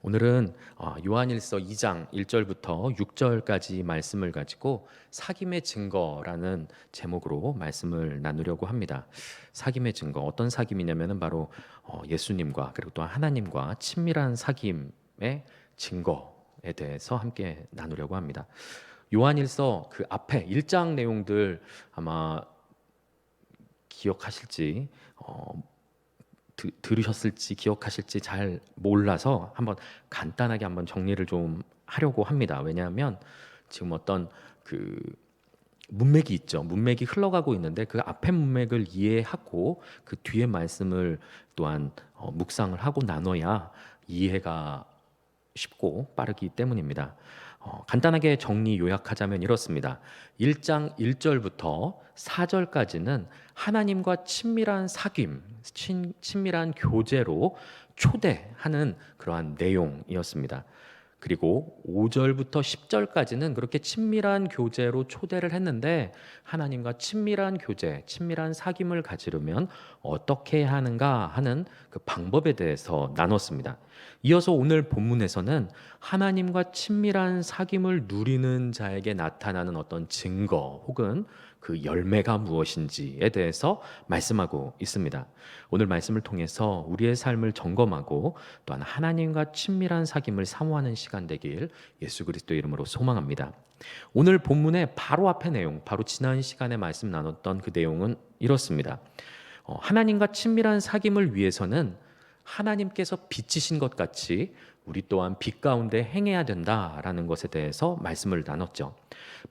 오늘은 요한일서 2장 1절부터 6절까지 말씀을 가지고 사귐의 증거라는 제목으로 말씀을 나누려고 합니다. 사귐의 증거, 어떤 사귐이냐면은 바로 예수님과 그리고 또 하나님과 친밀한 사귐의 증거에 대해서 함께 나누려고 합니다. 요한일서 그 앞에 1장 내용들 아마 기억하실지 들으셨을지 기억하실지 잘 몰라서 간단하게 한번 정리를 좀 하려고 합니다. 왜냐하면 지금 어떤 그 문맥이 있죠. 문맥이 흘러가고 있는데 그 앞에 문맥을 이해하고 그 뒤에 말씀을 또한 묵상을 하고 나눠야 이해가 쉽고 빠르기 때문입니다. 간단하게 정리 요약하자면 이렇습니다. 1장 1절부터 4절까지는 하나님과 친밀한 사귐, 친밀한 교제로 초대하는 그러한 내용이었습니다. 그리고 5절부터 10절까지는 그렇게 친밀한 교제로 초대를 했는데 하나님과 친밀한 교제, 친밀한 사귐을 가지려면 어떻게 해야 하는가 하는 그 방법에 대해서 나눴습니다. 이어서 오늘 본문에서는 하나님과 친밀한 사귐을 누리는 자에게 나타나는 어떤 증거 혹은 그 열매가 무엇인지에 대해서 말씀하고 있습니다. 오늘 말씀을 통해서 우리의 삶을 점검하고 또한 하나님과 친밀한 사귐을 사모하는 시간 되길 예수 그리스도의 이름으로 소망합니다. 오늘 본문의 바로 앞의 내용, 바로 지난 시간에 말씀 나눴던 그 내용은 이렇습니다. 하나님과 친밀한 사귐을 위해서는 하나님께서 비치신 것 같이 우리 또한 빛 가운데 행해야 된다라는 것에 대해서 말씀을 나눴죠.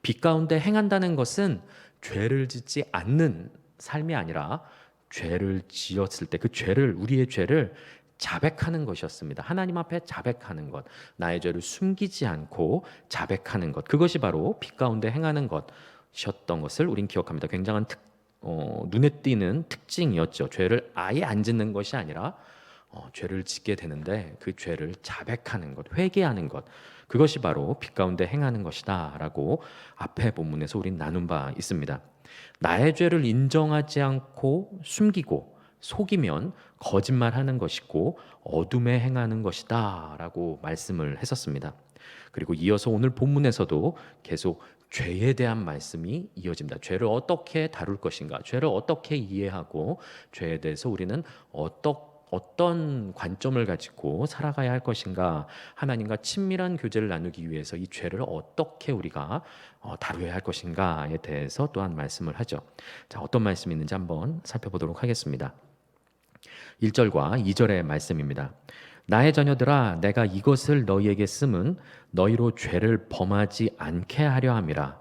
빛 가운데 행한다는 것은 죄를 짓지 않는 삶이 아니라 죄를 지었을 때 그 죄를, 우리의 죄를 자백하는 것이었습니다. 하나님 앞에 자백하는 것, 나의 죄를 숨기지 않고 자백하는 것, 그것이 바로 빛 가운데 행하는 것이었던 것을 우린 기억합니다. 굉장한 눈에 띄는 특징이었죠. 죄를 아예 안 짓는 것이 아니라 죄를 짓게 되는데 그 죄를 자백하는 것, 회개하는 것, 그것이 바로 빛 가운데 행하는 것이다 라고 앞에 본문에서 우린 나눈 바 있습니다. 나의 죄를 인정하지 않고 숨기고 속이면 거짓말하는 것이고 어둠에 행하는 것이다 라고 말씀을 했었습니다. 그리고 이어서 오늘 본문에서도 계속 죄에 대한 말씀이 이어집니다. 죄를 어떻게 다룰 것인가, 죄를 어떻게 이해하고 죄에 대해서 우리는 어떤 관점을 가지고 살아가야 할 것인가, 하나님과 친밀한 교제를 나누기 위해서 이 죄를 어떻게 우리가 다루어야 할 것인가에 대해서 또한 말씀을 하죠. 자, 어떤 말씀이 있는지 한번 살펴보도록 하겠습니다. 1절과 2절의 말씀입니다. 나의 자녀들아, 내가 이것을 너희에게 쓰면 너희로 죄를 범하지 않게 하려 함이라.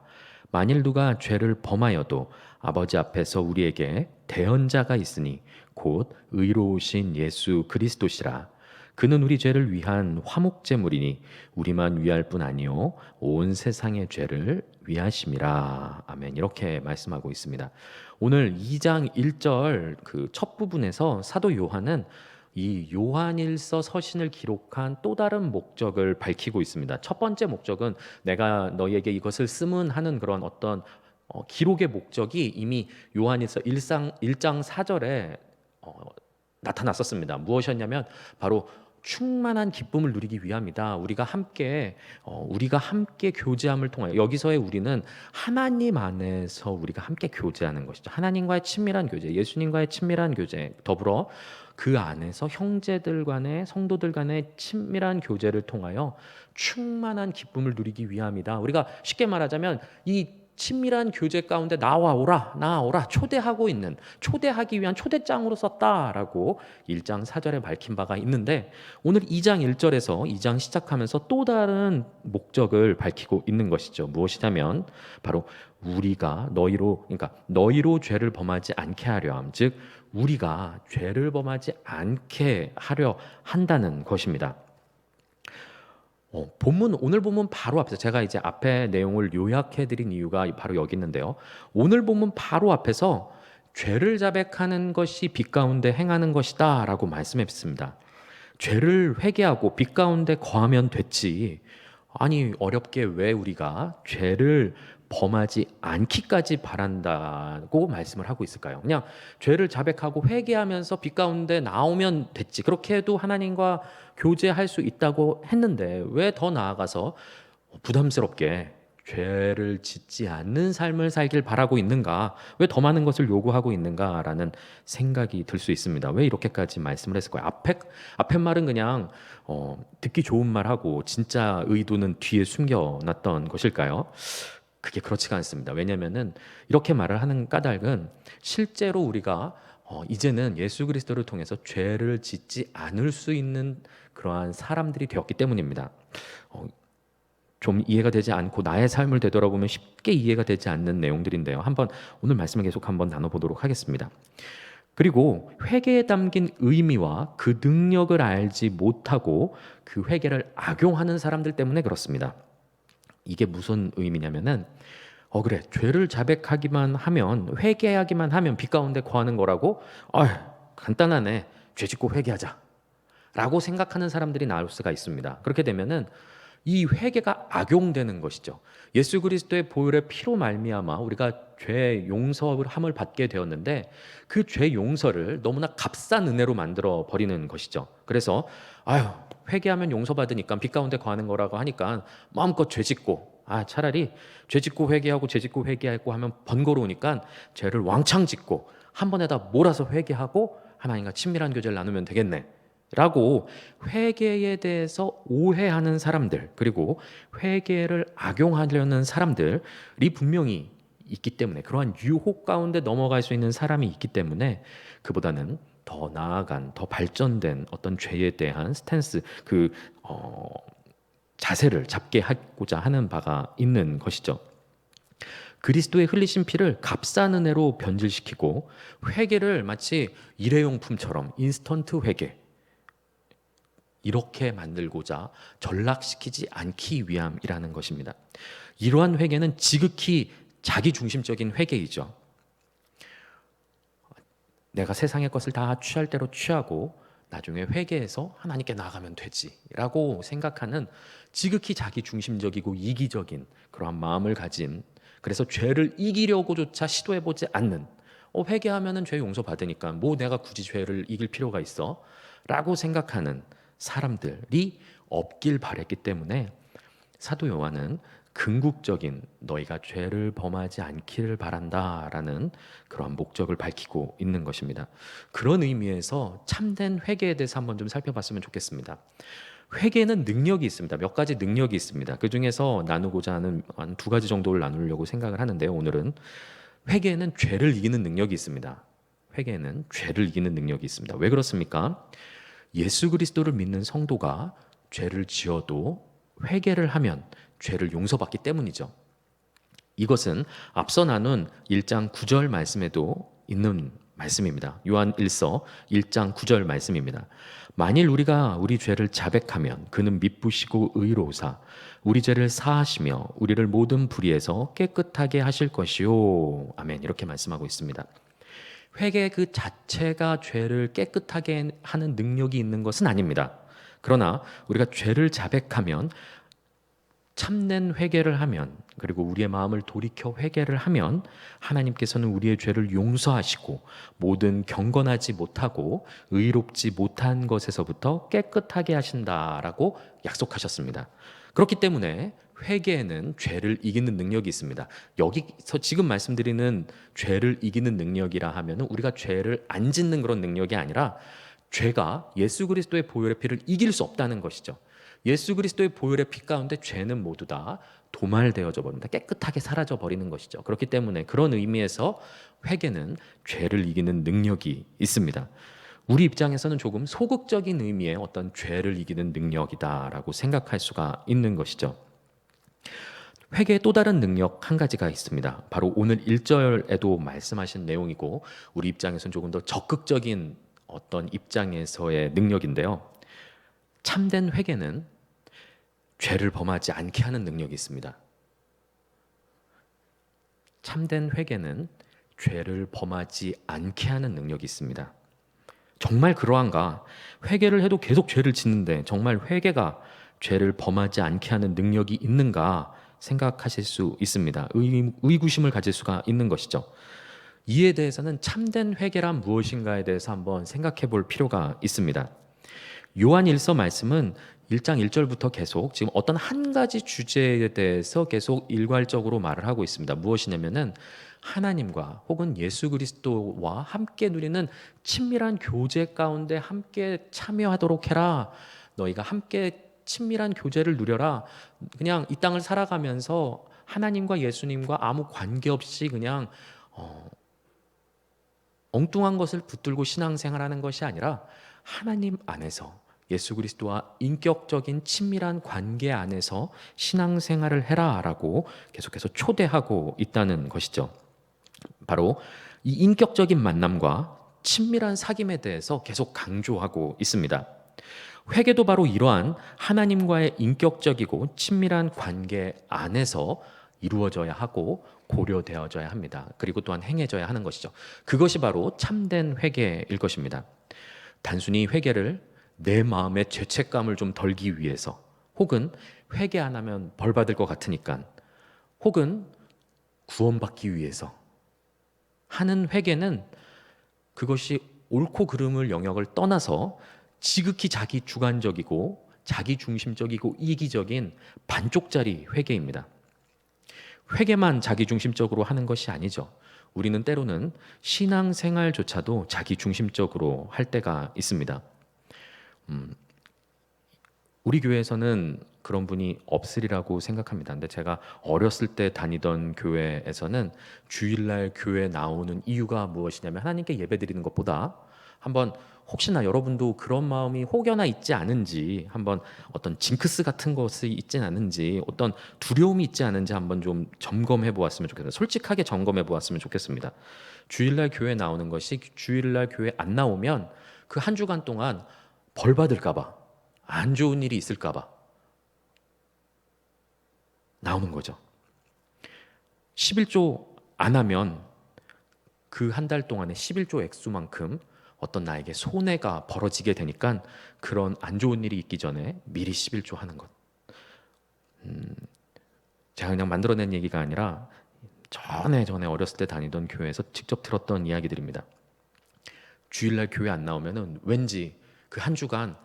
만일 누가 죄를 범하여도 아버지 앞에서 우리에게 대언자가 있으니 곧 의로우신 예수 그리스도시라. 그는 우리 죄를 위한 화목제물이니 우리만 위할 뿐 아니요 온 세상의 죄를 위하심이라. 아멘. 이렇게 말씀하고 있습니다. 오늘 2장 1절 그 첫 부분에서 사도 요한은 이 요한일서 서신을 기록한 또 다른 목적을 밝히고 있습니다. 첫 번째 목적은 내가 너희에게 이것을 쓰면 하는 그런 어떤 기록의 목적이 이미 요한일서 1장 4절에 나타났었습니다. 무엇이었냐면 바로 충만한 기쁨을 누리기 위함이다. 우리가 함께 교제함을 통하여, 여기서의 우리는 하나님 안에서 우리가 함께 교제하는 것이죠. 하나님과의 친밀한 교제, 예수님과의 친밀한 교제, 더불어 그 안에서 형제들 간의, 성도들 간의 친밀한 교제를 통하여 충만한 기쁨을 누리기 위함이다. 우리가 쉽게 말하자면 이 친밀한 교제 가운데 나와오라 초대하기 위한 초대장으로 썼다라고 1장 4절에 밝힌 바가 있는데, 오늘 2장 1절에서 2장 시작하면서 또 다른 목적을 밝히고 있는 것이죠. 무엇이냐면 바로 우리가 너희로 죄를 범하지 않게 하려 함, 즉 우리가 죄를 범하지 않게 하려 한다는 것입니다. 오늘 본문 바로 앞에서 제가 이제 앞에 내용을 요약해 드린 이유가 바로 여기 있는데요. 오늘 본문 바로 앞에서 죄를 자백하는 것이 빛 가운데 행하는 것이다 라고 말씀했습니다. 죄를 회개하고 빛 가운데 거하면 됐지, 아니 어렵게 왜 우리가 죄를 범하지 않기까지 바란다고 말씀을 하고 있을까요? 그냥 죄를 자백하고 회개하면서 빛 가운데 나오면 됐지. 그렇게 해도 하나님과 교제할 수 있다고 했는데 왜 더 나아가서 부담스럽게 죄를 짓지 않는 삶을 살길 바라고 있는가? 왜 더 많은 것을 요구하고 있는가라는 생각이 들 수 있습니다. 왜 이렇게까지 말씀을 했을까요? 앞에 말은 그냥 듣기 좋은 말하고 진짜 의도는 뒤에 숨겨놨던 것일까요? 그게 그렇지가 않습니다. 왜냐하면은 이렇게 말을 하는 까닭은 실제로 우리가 이제는 예수 그리스도를 통해서 죄를 짓지 않을 수 있는 그러한 사람들이 되었기 때문입니다. 좀 이해가 되지 않고 나의 삶을 되돌아보면 쉽게 이해가 되지 않는 내용들인데요. 오늘 말씀을 계속 한번 나눠보도록 하겠습니다. 그리고 회개에 담긴 의미와 그 능력을 알지 못하고 그 회개를 악용하는 사람들 때문에 그렇습니다. 이게 무슨 의미냐면은 그래, 죄를 자백하기만 하면, 회개하기만 하면 빛 가운데 거하는 거라고, 간단하네, 죄 짓고 회개하자 라고 생각하는 사람들이 나올 수가 있습니다. 그렇게 되면은 이 회개가 악용되는 것이죠. 예수 그리스도의 보혈의 피로 말미암아 우리가 죄 용서함을 받게 되었는데 그 죄 용서를 너무나 값싼 은혜로 만들어 버리는 것이죠. 그래서 회개하면 용서받으니까 빛 가운데 거하는 거라고 하니까 마음껏 죄 짓고 차라리 죄 짓고 회개하고 죄 짓고 회개하고 하면 번거로우니까 죄를 왕창 짓고 한 번에다 몰아서 회개하고 하나님과 친밀한 교제를 나누면 되겠네 라고 회개에 대해서 오해하는 사람들, 그리고 회개를 악용하려는 사람들이 분명히 있기 때문에, 그러한 유혹 가운데 넘어갈 수 있는 사람이 있기 때문에 그보다는 더 나아간, 더 발전된 어떤 죄에 대한 스탠스, 자세를 잡게 하고자 하는 바가 있는 것이죠. 그리스도의 흘리신 피를 값싼 은혜로 변질시키고 회개를 마치 일회용품처럼 인스턴트 회개, 이렇게 만들고자 전락시키지 않기 위함이라는 것입니다. 이러한 회개는 지극히 자기중심적인 회개이죠. 내가 세상의 것을 다 취할 대로 취하고 나중에 회개해서 하나님께 나아가면 되지라고 생각하는 지극히 자기중심적이고 이기적인 그러한 마음을 가진, 그래서 죄를 이기려고조차 시도해보지 않는, 회개하면 죄 용서받으니까 뭐 내가 굳이 죄를 이길 필요가 있어 라고 생각하는 사람들이 없길 바랬기 때문에 사도 요한은 궁극적인 너희가 죄를 범하지 않기를 바란다라는 그런 목적을 밝히고 있는 것입니다. 그런 의미에서 참된 회개에 대해서 한번 좀 살펴봤으면 좋겠습니다. 회개는 능력이 있습니다. 몇 가지 능력이 있습니다. 그 중에서 나누고자 하는 한 두 가지 정도를 나누려고 생각을 하는데요. 오늘은 회개에는 죄를 이기는 능력이 있습니다. 회개에는 죄를 이기는 능력이 있습니다. 왜 그렇습니까? 예수 그리스도를 믿는 성도가 죄를 지어도 회개를 하면 죄를 용서받기 때문이죠. 이것은 앞서 나눈 1장 9절 말씀에도 있는 말씀입니다. 요한 1서 1장 9절 말씀입니다. 만일 우리가 우리 죄를 자백하면 그는 미쁘시고 의로우사 우리 죄를 사하시며 우리를 모든 불의에서 깨끗하게 하실 것이요. 아멘. 이렇게 말씀하고 있습니다. 회개 그 자체가 죄를 깨끗하게 하는 능력이 있는 것은 아닙니다. 그러나 우리가 죄를 자백하면, 참된 회개를 하면, 그리고 우리의 마음을 돌이켜 회개를 하면 하나님께서는 우리의 죄를 용서하시고 모든 경건하지 못하고 의롭지 못한 것에서부터 깨끗하게 하신다라고 약속하셨습니다. 그렇기 때문에 회개에는 죄를 이기는 능력이 있습니다. 여기서 지금 말씀드리는 죄를 이기는 능력이라 하면 우리가 죄를 안 짓는 그런 능력이 아니라 죄가 예수 그리스도의 보혈의 피를 이길 수 없다는 것이죠. 예수 그리스도의 보혈의 피 가운데 죄는 모두 다 도말되어져 버립니다. 깨끗하게 사라져 버리는 것이죠. 그렇기 때문에 그런 의미에서 회개는 죄를 이기는 능력이 있습니다. 우리 입장에서는 조금 소극적인 의미의 어떤 죄를 이기는 능력이다라고 생각할 수가 있는 것이죠. 회개의 또 다른 능력 한 가지가 있습니다. 바로 오늘 1절에도 말씀하신 내용이고 우리 입장에서는 조금 더 적극적인 어떤 입장에서의 능력인데요. 참된 회개는 죄를 범하지 않게 하는 능력이 있습니다. 참된 회개는 죄를 범하지 않게 하는 능력이 있습니다. 정말 그러한가? 회개를 해도 계속 죄를 짓는데 정말 회개가 죄를 범하지 않게 하는 능력이 있는가? 생각하실 수 있습니다. 의구심을 가질 수가 있는 것이죠. 이에 대해서는 참된 회개란 무엇인가에 대해서 한번 생각해 볼 필요가 있습니다. 요한 1서 말씀은 1장 1절부터 계속 지금 어떤 한 가지 주제에 대해서 계속 일괄적으로 말을 하고 있습니다. 무엇이냐면은 하나님과 혹은 예수 그리스도와 함께 누리는 친밀한 교제 가운데 함께 참여하도록 해라. 너희가 함께 친밀한 교제를 누려라. 그냥 이 땅을 살아가면서 하나님과 예수님과 아무 관계없이 그냥 엉뚱한 것을 붙들고 신앙생활하는 것이 아니라 하나님 안에서 예수 그리스도와 인격적인 친밀한 관계 안에서 신앙생활을 해라라고 계속해서 초대하고 있다는 것이죠. 바로 이 인격적인 만남과 친밀한 사귐에 대해서 계속 강조하고 있습니다. 회개도 바로 이러한 하나님과의 인격적이고 친밀한 관계 안에서 이루어져야 하고 고려되어져야 합니다. 그리고 또한 행해져야 하는 것이죠. 그것이 바로 참된 회개일 것입니다. 단순히 회개를 내 마음의 죄책감을 좀 덜기 위해서, 혹은 회개 안 하면 벌 받을 것 같으니까, 혹은 구원받기 위해서 하는 회개는 그것이 옳고 그름을 영역을 떠나서 지극히 자기 주관적이고 자기 중심적이고 이기적인 반쪽짜리 회개입니다. 회개만 자기 중심적으로 하는 것이 아니죠. 우리는 때로는 신앙생활조차도 자기 중심적으로 할 때가 있습니다. 우리 교회에서는 그런 분이 없으리라고 생각합니다. 근데 제가 어렸을 때 다니던 교회에서는 주일날 교회 나오는 이유가 무엇이냐면 하나님께 예배드리는 것보다 한번 혹시나 여러분도 그런 마음이 혹여나 있지 않은지, 한번 어떤 징크스 같은 것이 있진 않은지, 어떤 두려움이 있지 않은지 한번 좀 점검해 보았으면 좋겠어요. 솔직하게 점검해 보았으면 좋겠습니다. 주일날 교회 나오는 것이 주일날 교회 안 나오면 그 한 주간 동안 벌 받을까 봐, 안 좋은 일이 있을까 봐 나오는 거죠. 11조 안 하면 그 한 달 동안에 11조 액수만큼 어떤 나에게 손해가 벌어지게 되니까 그런 안 좋은 일이 있기 전에 미리 11조 하는 것. 제가 그냥 만들어낸 얘기가 아니라 전에 어렸을 때 다니던 교회에서 직접 들었던 이야기들입니다. 주일날 교회 안 나오면은 왠지 그 한 주간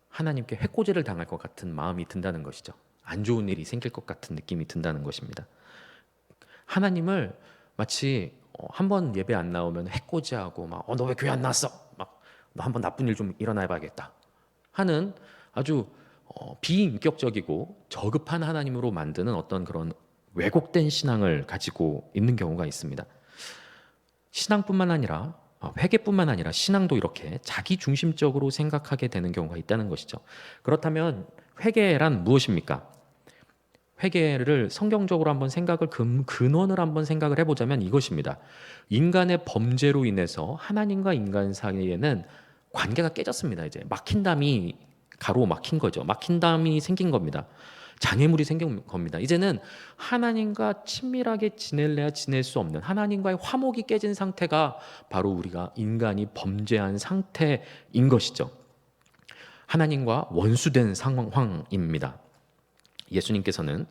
하나님께 해코지를 당할 것 같은 마음이 든다는 것이죠. 안 좋은 일이 생길 것 같은 느낌이 든다는 것입니다. 하나님을 마치 한 번 예배 안 나오면 해코지하고 막 너 왜 교회 안 나왔어? 막 너 한 번 나쁜 일 좀 일어나 봐야겠다 하는 아주 비인격적이고 저급한 하나님으로 만드는 어떤 그런 왜곡된 신앙을 가지고 있는 경우가 있습니다. 신앙뿐만 아니라 회개뿐만 아니라 신앙도 이렇게 자기 중심적으로 생각하게 되는 경우가 있다는 것이죠. 그렇다면 회개란 무엇입니까? 회개를 성경적으로 한번 생각을 근원을 한번 생각을 해보자면 이것입니다. 인간의 범죄로 인해서 하나님과 인간 사이에는 관계가 깨졌습니다. 이제 막힌 담이 가로막힌 거죠. 막힌 담이 생긴 겁니다. 장애물이 생긴 겁니다. 이제는 하나님과 친밀하게 지낼래야 지낼 수 없는, 하나님과의 화목이 깨진 상태가 바로 우리가 인간이 범죄한 상태인 것이죠. 하나님과 원수된 상황입니다. 예수님께서는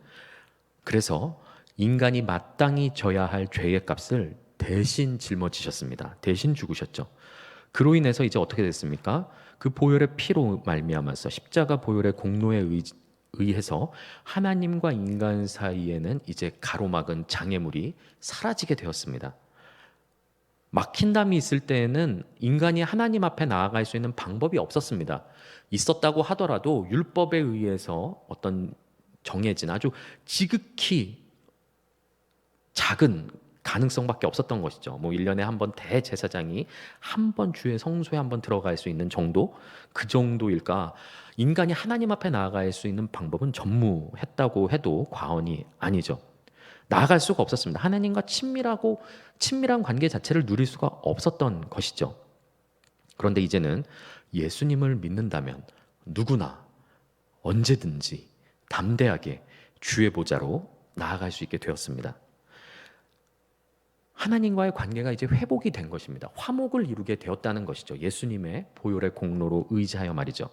그래서 인간이 마땅히 져야 할 죄의 값을 대신 짊어지셨습니다. 대신 죽으셨죠. 그로 인해서 이제 어떻게 됐습니까? 그 보혈의 피로 말미암아서 십자가 보혈의 공로에 의해서 하나님과 인간 사이에는 이제 가로막은 장애물이 사라지게 되었습니다. 막힌 담이 있을 때에는 인간이 하나님 앞에 나아갈 수 있는 방법이 없었습니다. 있었다고 하더라도 율법에 의해서 어떤 정해진 아주 지극히 작은 가능성밖에 없었던 것이죠. 뭐 1년에 한 번 대제사장이 한 번 주의 성소에 한 번 들어갈 수 있는 정도? 그 정도일까? 인간이 하나님 앞에 나아갈 수 있는 방법은 전무했다고 해도 과언이 아니죠. 나아갈 수가 없었습니다. 하나님과 친밀한 관계 자체를 누릴 수가 없었던 것이죠. 그런데 이제는 예수님을 믿는다면 누구나 언제든지 담대하게 주의 보좌로 나아갈 수 있게 되었습니다. 하나님과의 관계가 이제 회복이 된 것입니다. 화목을 이루게 되었다는 것이죠. 예수님의 보혈의 공로로 의지하여 말이죠.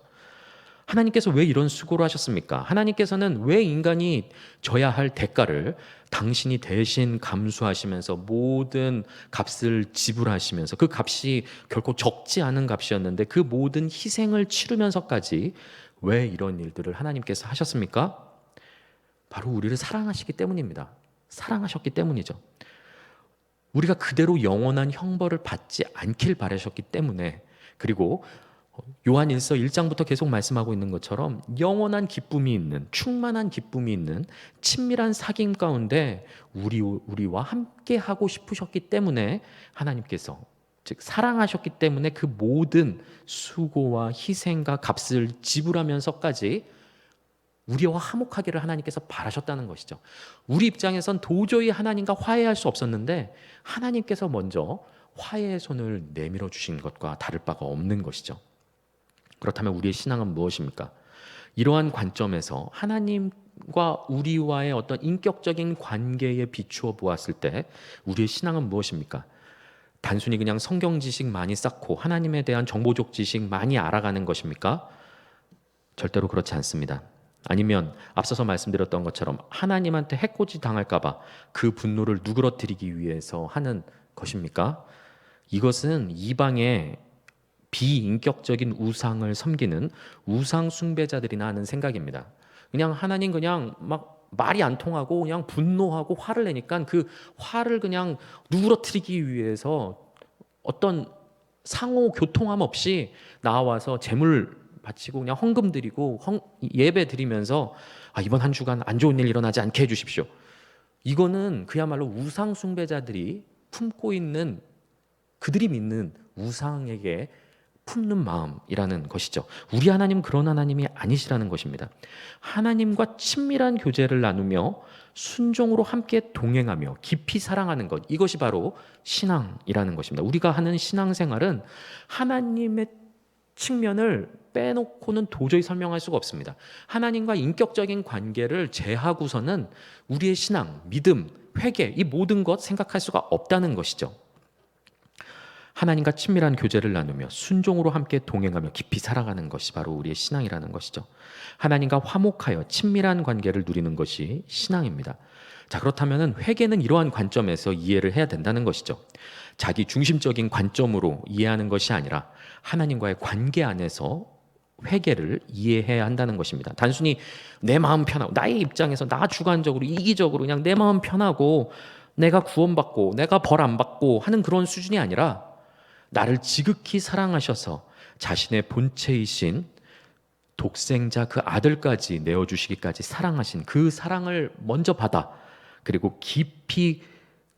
하나님께서 왜 이런 수고를 하셨습니까? 하나님께서는 왜 인간이 져야 할 대가를 당신이 대신 감수하시면서 모든 값을 지불하시면서, 그 값이 결코 적지 않은 값이었는데 그 모든 희생을 치르면서까지 왜 이런 일들을 하나님께서 하셨습니까? 바로 우리를 사랑하시기 때문입니다. 사랑하셨기 때문이죠. 우리가 그대로 영원한 형벌을 받지 않길 바라셨기 때문에, 그리고 요한일서 1장부터 계속 말씀하고 있는 것처럼 영원한 기쁨이 있는, 충만한 기쁨이 있는 친밀한 사귐 가운데 우리와 함께 하고 싶으셨기 때문에 하나님께서, 즉 사랑하셨기 때문에 그 모든 수고와 희생과 값을 지불하면서까지 우리와 화목하기를 하나님께서 바라셨다는 것이죠. 우리 입장에선 도저히 하나님과 화해할 수 없었는데 하나님께서 먼저 화해의 손을 내밀어 주신 것과 다를 바가 없는 것이죠. 그렇다면 우리의 신앙은 무엇입니까? 이러한 관점에서 하나님과 우리와의 어떤 인격적인 관계에 비추어 보았을 때 우리의 신앙은 무엇입니까? 단순히 그냥 성경 지식 많이 쌓고 하나님에 대한 정보적 지식 많이 알아가는 것입니까? 절대로 그렇지 않습니다. 아니면 앞서서 말씀드렸던 것처럼 하나님한테 해코지 당할까봐 그 분노를 누그러뜨리기 위해서 하는 것입니까? 이것은 이방의 비인격적인 우상을 섬기는 우상 숭배자들이나 하는 생각입니다. 그냥 하나님 그냥 막 말이 안 통하고 그냥 분노하고 화를 내니까 그 화를 그냥 누그러뜨리기 위해서 어떤 상호 교통함 없이 나와서 제물 바치고 그냥 헌금 드리고 예배 드리면서 이번 한 주간 안 좋은 일 일어나지 않게 해주십시오. 이거는 그야말로 우상 숭배자들이 품고 있는, 그들이 믿는 우상에게 품는 마음이라는 것이죠. 우리 하나님은 그런 하나님이 아니시라는 것입니다. 하나님과 친밀한 교제를 나누며 순종으로 함께 동행하며 깊이 사랑하는 것, 이것이 바로 신앙이라는 것입니다. 우리가 하는 신앙생활은 하나님의 측면을 빼놓고는 도저히 설명할 수가 없습니다. 하나님과 인격적인 관계를 제하고서는 우리의 신앙, 믿음, 회개, 이 모든 것 생각할 수가 없다는 것이죠. 하나님과 친밀한 교제를 나누며 순종으로 함께 동행하며 깊이 살아가는 것이 바로 우리의 신앙이라는 것이죠. 하나님과 화목하여 친밀한 관계를 누리는 것이 신앙입니다. 자, 그렇다면 회개는 이러한 관점에서 이해를 해야 된다는 것이죠. 자기 중심적인 관점으로 이해하는 것이 아니라 하나님과의 관계 안에서 회개를 이해해야 한다는 것입니다. 단순히 내 마음 편하고, 나의 입장에서 나 주관적으로 이기적으로 그냥 내 마음 편하고 내가 구원받고 내가 벌 안 받고 하는 그런 수준이 아니라 나를 지극히 사랑하셔서 자신의 본체이신 독생자 그 아들까지 내어주시기까지 사랑하신 그 사랑을 먼저 받아, 그리고 깊이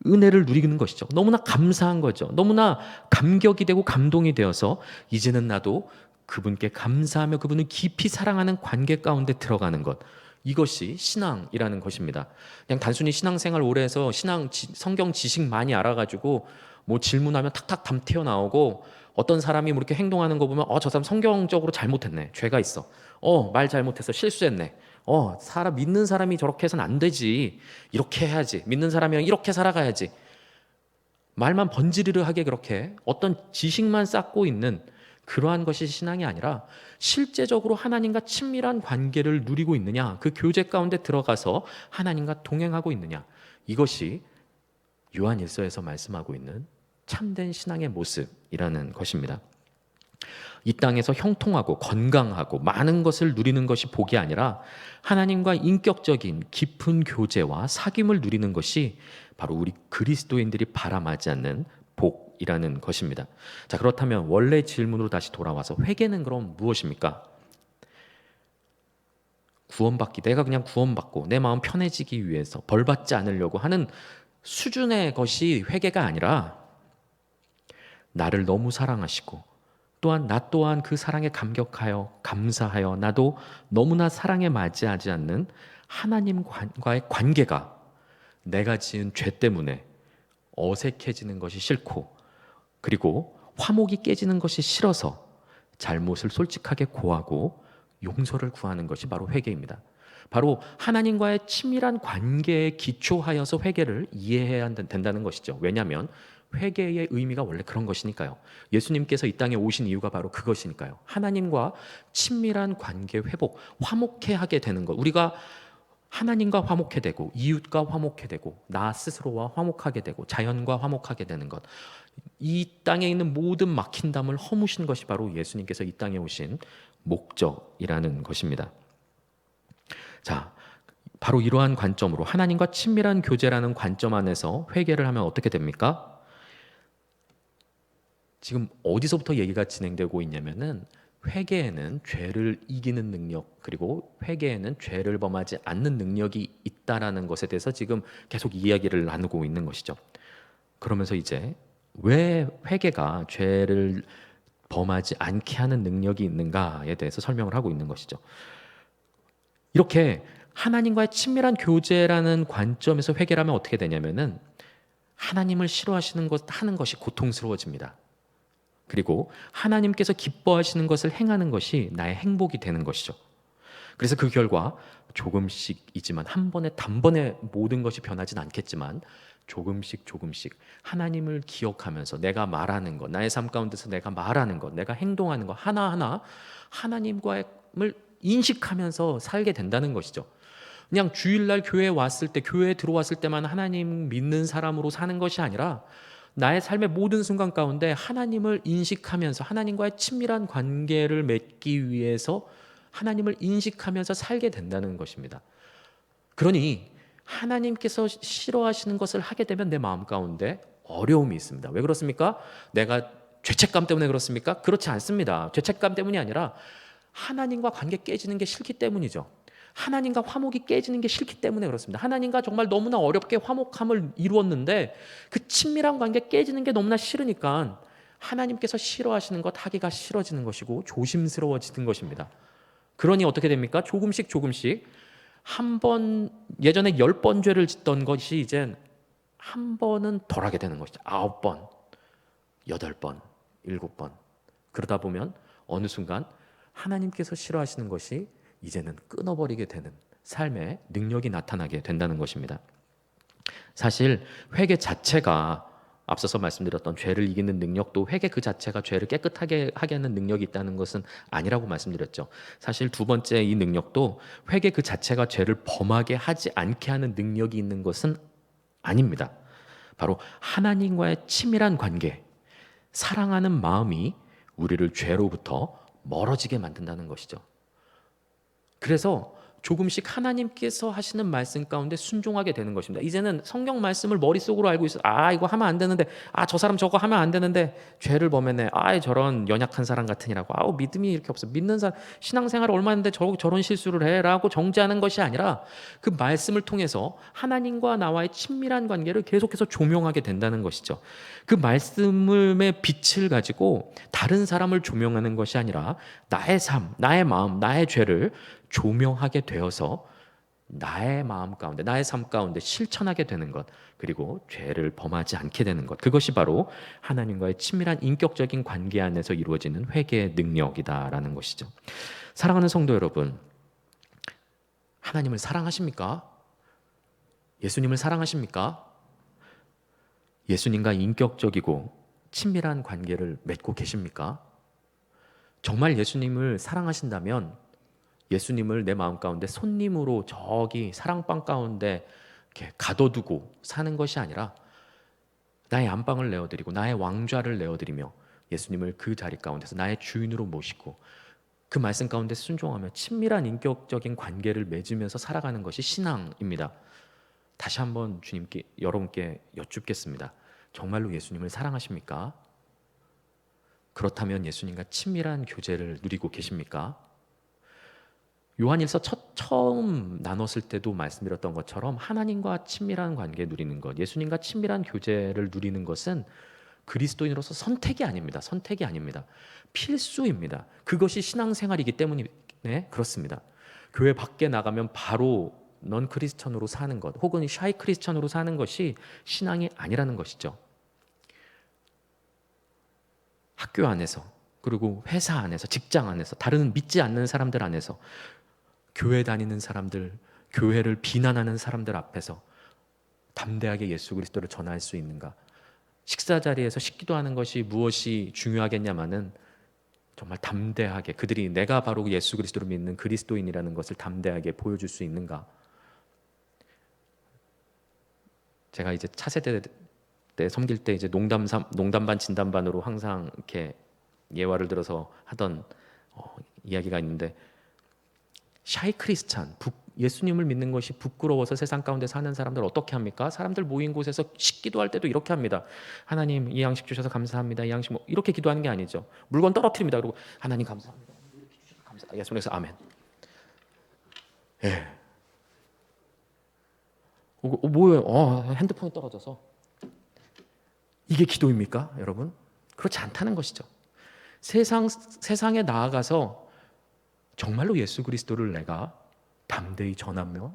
은혜를 누리는 것이죠. 너무나 감사한 거죠. 너무나 감격이 되고 감동이 되어서 이제는 나도 그분께 감사하며 그분을 깊이 사랑하는 관계 가운데 들어가는 것, 이것이 신앙이라는 것입니다. 그냥 단순히 신앙생활 오래 해서 성경 지식 많이 알아가지고 뭐 질문하면 탁탁 담 튀어나오고, 어떤 사람이 뭐 이렇게 행동하는 거 보면 저 사람 성경적으로 잘못했네, 죄가 있어, 말 잘못해서 실수했네, 사람 믿는 사람이 저렇게 해서는 안 되지, 이렇게 해야지, 믿는 사람이랑 이렇게 살아가야지, 말만 번지르르하게 그렇게 어떤 지식만 쌓고 있는 그러한 것이 신앙이 아니라 실제적으로 하나님과 친밀한 관계를 누리고 있느냐, 그 교제 가운데 들어가서 하나님과 동행하고 있느냐, 이것이 요한일서에서 말씀하고 있는 참된 신앙의 모습이라는 것입니다. 이 땅에서 형통하고 건강하고 많은 것을 누리는 것이 복이 아니라 하나님과 인격적인 깊은 교제와 사귐을 누리는 것이 바로 우리 그리스도인들이 바람하지 않는 복이라는 것입니다. 자, 그렇다면 원래 질문으로 다시 돌아와서 회개는 그럼 무엇입니까? 내가 그냥 구원받고 내 마음 편해지기 위해서 벌받지 않으려고 하는 수준의 것이 회개가 아니라, 나를 너무 사랑하시고 또한 나 또한 그 사랑에 감격하여 감사하여 나도 너무나 사랑에 맞이하지 않는 하나님과의 관계가 내가 지은 죄 때문에 어색해지는 것이 싫고, 그리고 화목이 깨지는 것이 싫어서 잘못을 솔직하게 고하고 용서를 구하는 것이 바로 회개입니다. 바로 하나님과의 친밀한 관계에 기초하여서 회개를 이해해야 된다는 것이죠. 왜냐하면 회개의 의미가 원래 그런 것이니까요. 예수님께서 이 땅에 오신 이유가 바로 그것이니까요. 하나님과 친밀한 관계 회복, 화목해 하게 되는 것. 우리가 하나님과 화목해 되고 이웃과 화목해 되고 나 스스로와 화목하게 되고 자연과 화목하게 되는 것. 이 땅에 있는 모든 막힌 담을 허무신 것이 바로 예수님께서 이 땅에 오신 목적이라는 것입니다. 자, 바로 이러한 관점으로 하나님과 친밀한 교제라는 관점 안에서 회개를 하면 어떻게 됩니까? 지금 어디서부터 얘기가 진행되고 있냐면은 회개에는 죄를 이기는 능력 그리고 회개에는 죄를 범하지 않는 능력이 있다라는 것에 대해서 지금 계속 이야기를 나누고 있는 것이죠. 그러면서 이제 왜 회개가 죄를 범하지 않게 하는 능력이 있는가에 대해서 설명을 하고 있는 것이죠. 이렇게 하나님과의 친밀한 교제라는 관점에서 회개를 하면 어떻게 되냐면은 하나님을 싫어하시는 것 하는 것이 고통스러워집니다. 그리고 하나님께서 기뻐하시는 것을 행하는 것이 나의 행복이 되는 것이죠. 그래서 그 결과 조금씩이지만 한 번에 단번에 모든 것이 변하진 않겠지만 조금씩 조금씩 하나님을 기억하면서 내가 말하는 것, 나의 삶 가운데서 내가 말하는 것, 내가 행동하는 것 하나하나 하나님과의 인식하면서 살게 된다는 것이죠. 그냥 주일날 교회에 왔을 때, 교회에 들어왔을 때만 하나님 믿는 사람으로 사는 것이 아니라 나의 삶의 모든 순간 가운데 하나님을 인식하면서 하나님과의 친밀한 관계를 맺기 위해서 하나님을 인식하면서 살게 된다는 것입니다. 그러니 하나님께서 싫어하시는 것을 하게 되면 내 마음 가운데 어려움이 있습니다. 왜 그렇습니까? 내가 죄책감 때문에 그렇습니까? 그렇지 않습니다. 죄책감 때문이 아니라 하나님과 관계 깨지는 게 싫기 때문이죠. 하나님과 화목이 깨지는 게 싫기 때문에 그렇습니다. 하나님과 정말 너무나 어렵게 화목함을 이루었는데 그 친밀한 관계 깨지는 게 너무나 싫으니까 하나님께서 싫어하시는 것 하기가 싫어지는 것이고 조심스러워지는 것입니다. 그러니 어떻게 됩니까? 조금씩 조금씩 한 번 예전에 10번 죄를 짓던 것이 이젠 한 번은 덜 하게 되는 것이죠. 9번, 8번, 7번. 그러다 보면 어느 순간 하나님께서 싫어하시는 것이 이제는 끊어버리게 되는 삶의 능력이 나타나게 된다는 것입니다. 사실 회개 자체가 앞서서 말씀드렸던 죄를 이기는 능력도 회개 그 자체가 죄를 깨끗하게 하게 하는 능력이 있다는 것은 아니라고 말씀드렸죠. 사실 두 번째 이 능력도 회개 그 자체가 죄를 범하게 하지 않게 하는 능력이 있는 것은 아닙니다. 바로 하나님과의 치밀한 관계, 사랑하는 마음이 우리를 죄로부터 멀어지게 만든다는 것이죠. 그래서 조금씩 하나님께서 하시는 말씀 가운데 순종하게 되는 것입니다. 이제는 성경 말씀을 머릿속으로 알고 있어요. 이거 하면 안 되는데, 저 사람 저거 하면 안 되는데 죄를 범했네. 저런 연약한 사람 같으니라고. 믿음이 이렇게 없어. 믿는 사람 신앙생활 얼마 했는데 저런 실수를 해라고 정죄하는 것이 아니라 그 말씀을 통해서 하나님과 나와의 친밀한 관계를 계속해서 조명하게 된다는 것이죠. 그 말씀의 빛을 가지고 다른 사람을 조명하는 것이 아니라 나의 삶, 나의 마음, 나의 죄를 조명하게 되어서 나의 마음 가운데, 나의 삶 가운데 실천하게 되는 것, 그리고 죄를 범하지 않게 되는 것, 그것이 바로 하나님과의 친밀한 인격적인 관계 안에서 이루어지는 회개의 능력이다라는 것이죠. 사랑하는 성도 여러분, 하나님을 사랑하십니까? 예수님을 사랑하십니까? 예수님과 인격적이고 친밀한 관계를 맺고 계십니까? 정말 예수님을 사랑하신다면 예수님을 내 마음 가운데 손님으로 저기 사랑방 가운데 이렇게 가둬두고 사는 것이 아니라 나의 안방을 내어드리고 나의 왕좌를 내어드리며 예수님을 그 자리 가운데서 나의 주인으로 모시고 그 말씀 가운데 순종하며 친밀한 인격적인 관계를 맺으면서 살아가는 것이 신앙입니다. 다시 한번 주님께 여러분께 여쭙겠습니다. 정말로 예수님을 사랑하십니까? 그렇다면 예수님과 친밀한 교제를 누리고 계십니까? 요한일서 처음 나눴을 때도 말씀드렸던 것처럼 하나님과 친밀한 관계 누리는 것, 예수님과 친밀한 교제를 누리는 것은 그리스도인으로서 선택이 아닙니다. 선택이 아닙니다. 필수입니다. 그것이 신앙생활이기 때문에 그렇습니다. 교회 밖에 나가면 바로 넌 크리스천으로 사는 것 혹은 샤이 크리스천으로 사는 것이 신앙이 아니라는 것이죠. 학교 안에서 그리고 회사 안에서 직장 안에서 다른 믿지 않는 사람들 안에서 교회 다니는 사람들, 교회를 비난하는 사람들 앞에서 담대하게 예수 그리스도를 전할 수 있는가? 식사 자리에서 식기도 하는 것이 무엇이 중요하겠냐마는 정말 담대하게 그들이 내가 바로 예수 그리스도를 믿는 그리스도인이라는 것을 담대하게 보여줄 수 있는가. 제가 이제 차세대 때 섬길 때 이제 농담반 진담반으로 항상 이렇게 예화를 들어서 하던 이야기가 있는데, 샤이 크리스찬, 예수님을 믿는 것이 부끄러워서 세상 가운데 사는 사람들 어떻게 합니까? 사람들 모인 곳에서 식기도 할 때도 이렇게 합니다. 하나님 이 양식 주셔서 감사합니다. 이 양식 이렇게 기도하는 게 아니죠. 물건 떨어뜨립니다. 그리고 하나님 감사합니다. 감사. 예수님께서 아멘. 예. 뭐예요? 핸드폰이 떨어져서. 이게 기도입니까, 여러분? 그렇지 않다는 것이죠. 세상에 나아가서 정말로 예수 그리스도를 내가 담대히 전하며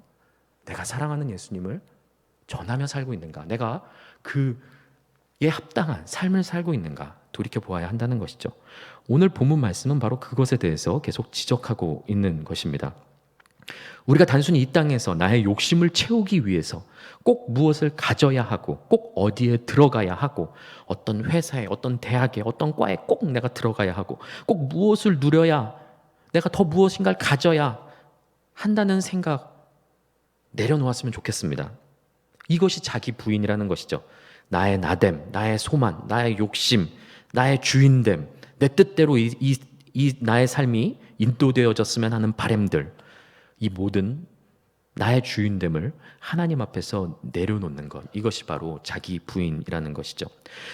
내가 사랑하는 예수님을 전하며 살고 있는가? 내가 그에 합당한 삶을 살고 있는가? 돌이켜 보아야 한다는 것이죠. 오늘 본문 말씀은 바로 그것에 대해서 계속 지적하고 있는 것입니다. 우리가 단순히 이 땅에서 나의 욕심을 채우기 위해서 꼭 무엇을 가져야 하고 꼭 어디에 들어가야 하고 어떤 회사에 어떤 대학에 어떤 과에 꼭 내가 들어가야 하고 꼭 무엇을 누려야 내가 더 무엇인가를 가져야 한다는 생각 내려놓았으면 좋겠습니다. 이것이 자기 부인이라는 것이죠. 나의 나됨, 나의 소만, 나의 욕심, 나의 주인됨, 내 뜻대로 이 나의 삶이 인도되어졌으면 하는 바램들, 이 모든 나의 주인됨을 하나님 앞에서 내려놓는 것, 이것이 바로 자기 부인이라는 것이죠.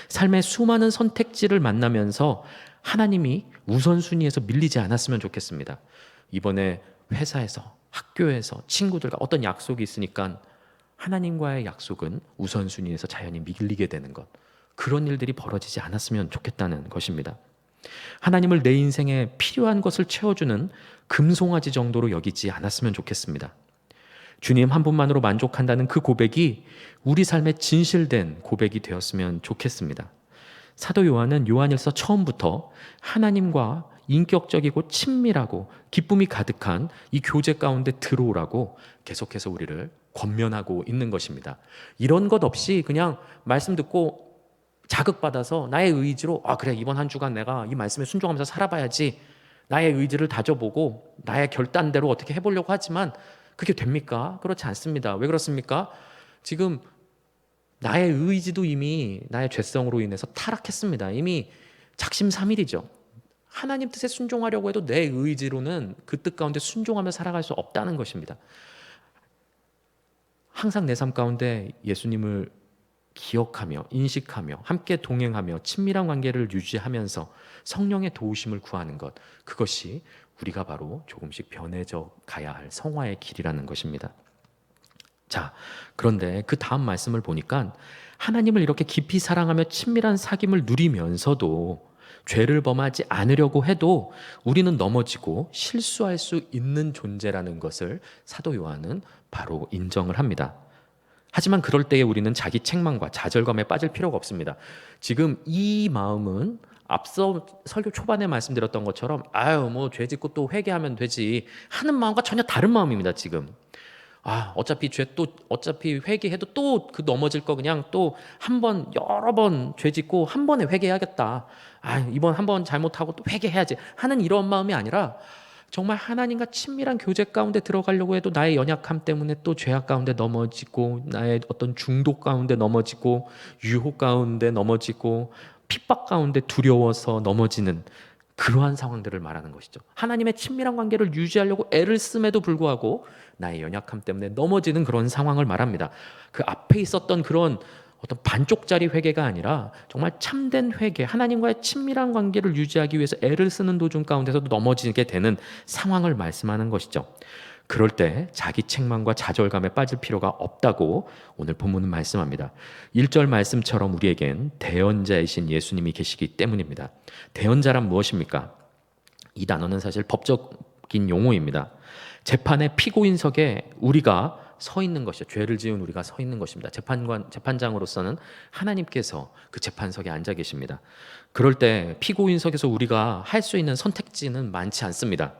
삶의 수많은 선택지를 만나면서 하나님이 우선순위에서 밀리지 않았으면 좋겠습니다. 이번에 회사에서, 학교에서, 친구들과 어떤 약속이 있으니까 하나님과의 약속은 우선순위에서 자연히 밀리게 되는 것, 그런 일들이 벌어지지 않았으면 좋겠다는 것입니다. 하나님을 내 인생에 필요한 것을 채워주는 금송아지 정도로 여기지 않았으면 좋겠습니다. 주님 한 분만으로 만족한다는 그 고백이 우리 삶의 진실된 고백이 되었으면 좋겠습니다. 사도 요한은 요한일서 처음부터 하나님과 인격적이고 친밀하고 기쁨이 가득한 이 교제 가운데 들어오라고 계속해서 우리를 권면하고 있는 것입니다. 이런 것 없이 그냥 말씀 듣고 자극받아서 나의 의지로 그래 이번 한 주간 내가 이 말씀에 순종하면서 살아봐야지, 나의 의지를 다져보고 나의 결단대로 어떻게 해보려고 하지만 그게 됩니까? 그렇지 않습니다. 왜 그렇습니까? 지금 나의 의지도 이미 나의 죄성으로 인해서 타락했습니다. 이미 작심삼일이죠. 하나님 뜻에 순종하려고 해도 내 의지로는 그 뜻 가운데 순종하며 살아갈 수 없다는 것입니다. 항상 내 삶 가운데 예수님을 기억하며 인식하며 함께 동행하며 친밀한 관계를 유지하면서 성령의 도우심을 구하는 것, 그것이 우리가 바로 조금씩 변해져 가야 할 성화의 길이라는 것입니다. 자, 그런데 그 다음 말씀을 보니까 하나님을 이렇게 깊이 사랑하며 친밀한 사귐을 누리면서도 죄를 범하지 않으려고 해도 우리는 넘어지고 실수할 수 있는 존재라는 것을 사도 요한은 바로 인정을 합니다. 하지만 그럴 때에 우리는 자기 책망과 좌절감에 빠질 필요가 없습니다. 지금 이 마음은 앞서 설교 초반에 말씀드렸던 것처럼 죄 짓고 또 회개하면 되지 하는 마음과 전혀 다른 마음입니다. 지금 어차피 어차피 회개해도 또 그 넘어질 거 그냥 또 한 번 여러 번 죄 짓고 한 번에 회개해야겠다. 이번 한 번 잘못하고 또 회개해야지 하는 이런 마음이 아니라 정말 하나님과 친밀한 교제 가운데 들어가려고 해도 나의 연약함 때문에 또 죄악 가운데 넘어지고 나의 어떤 중독 가운데 넘어지고 유혹 가운데 넘어지고 핍박 가운데 두려워서 넘어지는 그러한 상황들을 말하는 것이죠. 하나님의 친밀한 관계를 유지하려고 애를 씀에도 불구하고 나의 연약함 때문에 넘어지는 그런 상황을 말합니다. 그 앞에 있었던 그런 어떤 반쪽짜리 회개가 아니라 정말 참된 회개, 하나님과의 친밀한 관계를 유지하기 위해서 애를 쓰는 도중 가운데서도 넘어지게 되는 상황을 말씀하는 것이죠. 그럴 때 자기 책망과 좌절감에 빠질 필요가 없다고 오늘 본문은 말씀합니다. 1절 말씀처럼 우리에겐 대언자이신 예수님이 계시기 때문입니다. 대언자란 무엇입니까? 이 단어는 사실 법적인 용어입니다. 재판의 피고인석에 우리가 서 있는 것이죠. 죄를 지은 우리가 서 있는 것입니다. 재판장으로서는 하나님께서 그 재판석에 앉아 계십니다. 그럴 때 피고인석에서 우리가 할 수 있는 선택지는 많지 않습니다.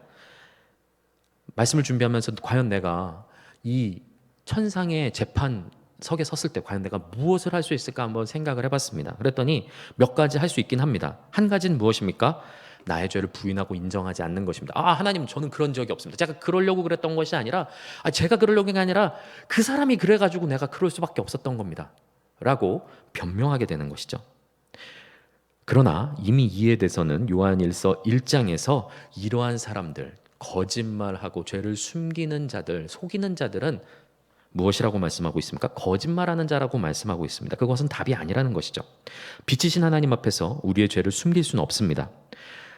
말씀을 준비하면서 과연 내가 이 천상의 재판 석에 섰을 때 과연 내가 무엇을 할 수 있을까 한번 생각을 해봤습니다. 그랬더니 몇 가지 할 수 있긴 합니다. 한 가지는 무엇입니까? 나의 죄를 부인하고 인정하지 않는 것입니다. 하나님, 저는 그런 적이 없습니다. 제가 그러려고 그랬던 것이 아니라, 제가 그러려고 게 아니라 그 사람이 그래가지고 내가 그럴 수밖에 없었던 겁니다. 라고 변명하게 되는 것이죠. 그러나 이미 이에 대해서는 요한일서 1장에서 이러한 사람들, 거짓말하고 죄를 숨기는 자들, 속이는 자들은 무엇이라고 말씀하고 있습니까? 거짓말하는 자라고 말씀하고 있습니다. 그것은 답이 아니라는 것이죠. 빛이신 하나님 앞에서 우리의 죄를 숨길 수는 없습니다.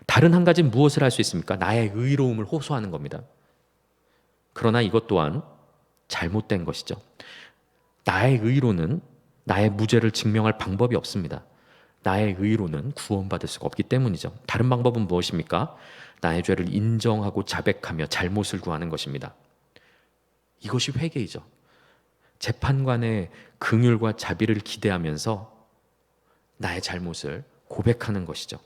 다른 한 가지는 무엇을 할 수 있습니까? 나의 의로움을 호소하는 겁니다. 그러나 이것 또한 잘못된 것이죠. 나의 의로는 나의 무죄를 증명할 방법이 없습니다. 나의 의로는 구원받을 수가 없기 때문이죠. 다른 방법은 무엇입니까? 나의 죄를 인정하고 자백하며 잘못을 구하는 것입니다. 이것이 회개이죠. 재판관의 긍휼과 자비를 기대하면서 나의 잘못을 고백하는 것이죠.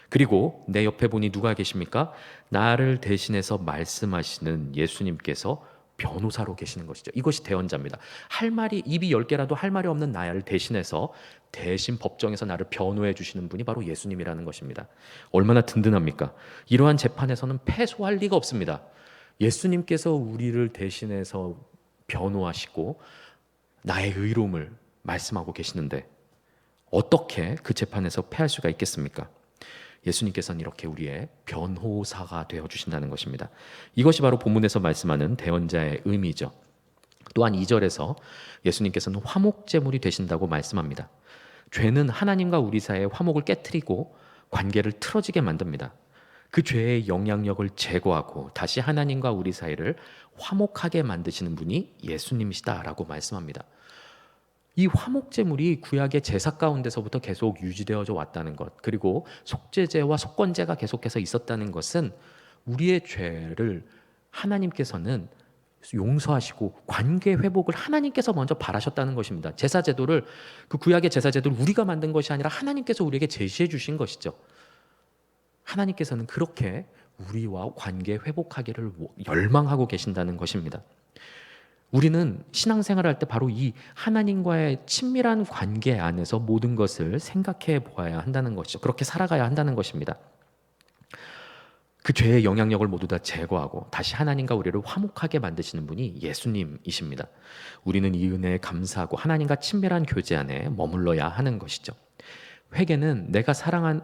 그리고 내 옆에 보니 누가 계십니까? 나를 대신해서 말씀하시는 예수님께서 변호사로 계시는 것이죠. 이것이 대언자입니다. 할 말이, 입이 10개라도 할 말이 없는 나를 대신해서 대신 법정에서 나를 변호해 주시는 분이 바로 예수님이라는 것입니다. 얼마나 든든합니까? 이러한 재판에서는 패소할 리가 없습니다. 예수님께서 우리를 대신해서 변호하시고 나의 의로움을 말씀하고 계시는데 어떻게 그 재판에서 패할 수가 있겠습니까? 예수님께서는 이렇게 우리의 변호사가 되어주신다는 것입니다. 이것이 바로 본문에서 말씀하는 대언자의 의미죠. 또한 2절에서 예수님께서는 화목제물이 되신다고 말씀합니다. 죄는 하나님과 우리 사이의 화목을 깨트리고 관계를 틀어지게 만듭니다. 그 죄의 영향력을 제거하고 다시 하나님과 우리 사이를 화목하게 만드시는 분이 예수님이시다라고 말씀합니다. 이 화목제물이 구약의 제사 가운데서부터 계속 유지되어져 왔다는 것, 그리고 속죄제와 속건제가 계속해서 있었다는 것은 우리의 죄를 하나님께서는 용서하시고 관계 회복을 하나님께서 먼저 바라셨다는 것입니다. 제사제도를, 그 구약의 제사제도를 우리가 만든 것이 아니라 하나님께서 우리에게 제시해 주신 것이죠. 하나님께서는 그렇게 우리와 관계 회복하기를 열망하고 계신다는 것입니다. 우리는 신앙생활을 할 때 바로 이 하나님과의 친밀한 관계 안에서 모든 것을 생각해 보아야 한다는 것이죠. 그렇게 살아가야 한다는 것입니다. 그 죄의 영향력을 모두 다 제거하고 다시 하나님과 우리를 화목하게 만드시는 분이 예수님이십니다. 우리는 이 은혜에 감사하고 하나님과 친밀한 교제 안에 머물러야 하는 것이죠. 회개는 내가 사랑하는,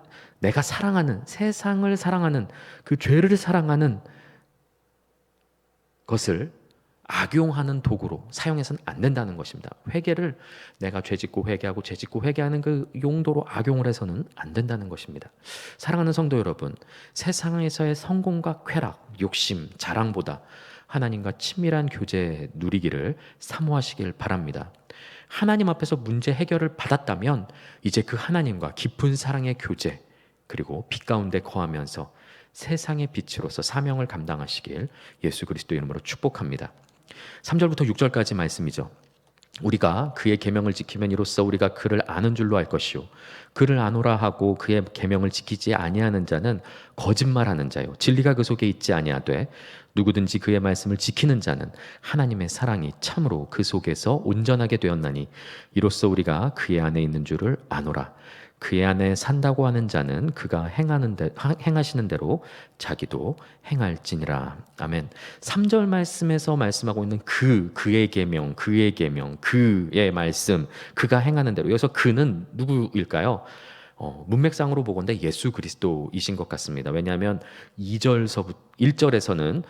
세상을 사랑하는, 그 죄를 사랑하는 것을 악용하는 도구로 사용해서는 안 된다는 것입니다. 회개를 내가 죄짓고 회개하고 죄짓고 회개하는 그 용도로 악용을 해서는 안 된다는 것입니다. 사랑하는 성도 여러분, 세상에서의 성공과 쾌락, 욕심, 자랑보다 하나님과 친밀한 교제 누리기를 사모하시길 바랍니다. 하나님 앞에서 문제 해결을 받았다면 이제 그 하나님과 깊은 사랑의 교제, 그리고 빛 가운데 거하면서 세상의 빛으로서 사명을 감당하시길 예수 그리스도 이름으로 축복합니다. 3절부터 6절까지 말씀이죠. 우리가 그의 계명을 지키면 이로써 우리가 그를 아는 줄로 알 것이요 그를 아노라 하고 그의 계명을 지키지 아니하는 자는 거짓말하는 자요 진리가 그 속에 있지 아니하되 누구든지 그의 말씀을 지키는 자는 하나님의 사랑이 참으로 그 속에서 온전하게 되었나니 이로써 우리가 그의 안에 있는 줄을 아노라. 그의 안에 산다고 하는 자는 그가 행하시는 대로 자기도 행할지니라. 아멘. 3절 말씀에서 말씀하고 있는 그의 계명, 그의 말씀, 그가 행하는 대로. 여기서 그는 누구일까요? 문맥상으로 보건대 예수 그리스도이신 것 같습니다. 왜냐하면 1절에서는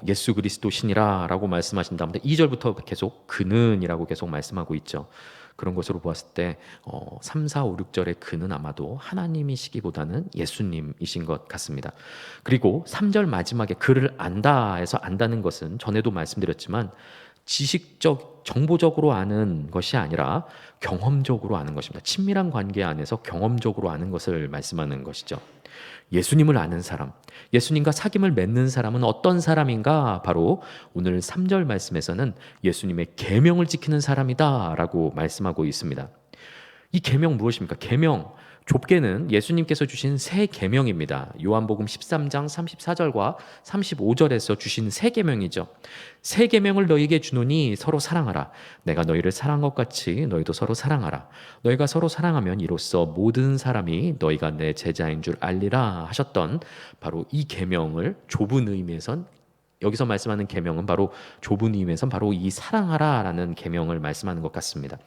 예수 그리스도시니라 라고 말씀하신 다음에 2절부터 계속 그는이라고 계속 말씀하고 있죠. 그런 것으로 보았을 때 3, 4, 5, 6절의 그는 아마도 하나님이시기보다는 예수님이신 것 같습니다. 그리고 3절 마지막에 그를 안다 해서 안다는 것은 전에도 말씀드렸지만 지식적, 정보적으로 아는 것이 아니라 경험적으로 아는 것입니다. 친밀한 관계 안에서 경험적으로 아는 것을 말씀하는 것이죠. 예수님을 아는 사람, 예수님과 사귐을 맺는 사람은 어떤 사람인가? 바로 오늘 3절 말씀에서는 예수님의 계명을 지키는 사람이다 라고 말씀하고 있습니다. 이 계명 무엇입니까? 계명, 좁게는 예수님께서 주신 새 계명입니다. 요한복음 13장 34절과 35절에서 주신 새 계명이죠. 새 계명을 너희에게 주노니 서로 사랑하라. 내가 너희를 사랑한 것 같이 너희도 서로 사랑하라. 너희가 서로 사랑하면 이로써 모든 사람이 너희가 내 제자인 줄 알리라 하셨던 바로 이 계명을 좁은 의미에선, 여기서 말씀하는 계명은 바로 좁은 의미에선 바로 이 사랑하라라는 계명을 말씀하는 것 같습니다.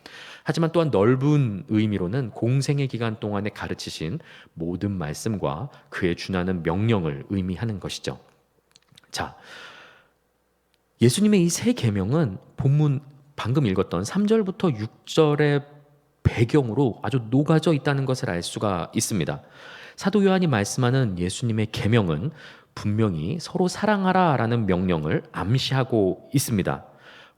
하지만 또한 넓은 의미로는 공생의 기간 동안에 가르치신 모든 말씀과 그에 준하는 명령을 의미하는 것이죠. 자, 예수님의 이 세 계명은 본문 방금 읽었던 3절부터 6절의 배경으로 아주 녹아져 있다는 것을 알 수가 있습니다. 사도 요한이 말씀하는 예수님의 계명은 분명히 서로 사랑하라라는 명령을 암시하고 있습니다.